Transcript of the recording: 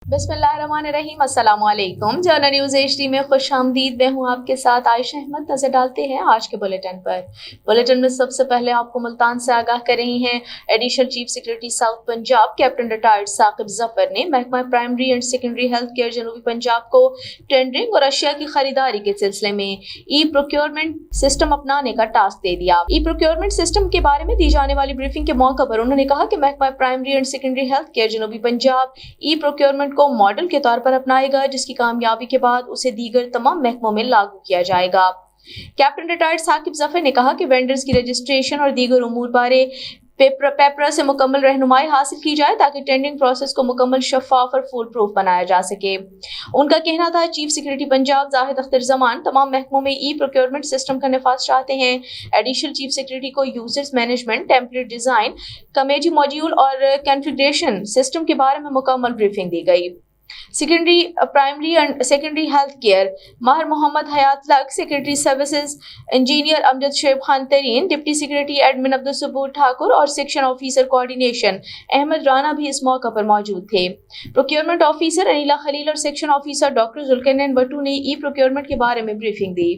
बिस्मिल्लाहिर्रहमानिर्रहीम, अस्सलाम वालेकुम। जर्नल न्यूज़ HD में खुश आमदीद। मैं हूँ आपके साथ आयशा अहमद। नजर डालते हैं आज के बुलेटिन पर। बुलेटिन में सबसे पहले आपको मुल्तान से आगाह कर रही हैं additional chief secretary south Punjab captain retired Saqib Zafar ने महकमा primary and secondary health care जनूबी पंजाब को टेंडरिंग और अशिया की खरीदारी के सिलसिले में ई प्रोक्योरमेंट सिस्टम अपनाने का टास्क दे दिया। ई प्रोक्योरमेंट सिस्टम के बारे में दी जाने वाली ब्रीफिंग के मौके पर उन्होंने कहा कि महकमा primary and secondary health care जनूबी पंजाब ई प्रोक्योरमेंट को मॉडल के तौर पर अपनाएगा, जिसकी कामयाबी के बाद उसे दीगर तमाम महकमों में लागू किया जाएगा। कैप्टन रिटायर्ड साकिब जफर ने कहा कि वेंडर्स की रजिस्ट्रेशन और दीगर उमूर बारे पेपरा से मुकम्मल रहनुमाई हासिल की जाए ताकि टेंडरिंग प्रोसेस को मुकम्मल शफाफ और फुल प्रूफ बनाया जा सके। उनका कहना था चीफ सेक्रेटरी पंजाब जाहिद अख्तर जमान तमाम महकमों में ई प्रोक्योरमेंट सिस्टम का नफाज चाहते हैं। एडिशनल चीफ सेक्रेटरी को users management, template design, committee module और कॉन्फ़िगरेशन सिस्टम के बारे में मुकम्मल ब्रीफिंग दी गई। Secondary primary and secondary health care माहिर Mohammad Hayat Lak, secretary services engineer Amjad Sheb Khan Tareen, deputy secretary admin Abdul Sabur Thakur और section officer coordination Ahmad Rana भी इस मौके पर मौजूद थे। प्रोक्योरमेंट ऑफिसर अनिला खलील और सेक्शन ऑफिसर डॉक्टर जुल्करनैन बट्टू ने ई प्रोक्योरमेंट के बारे में ब्रीफिंग दी।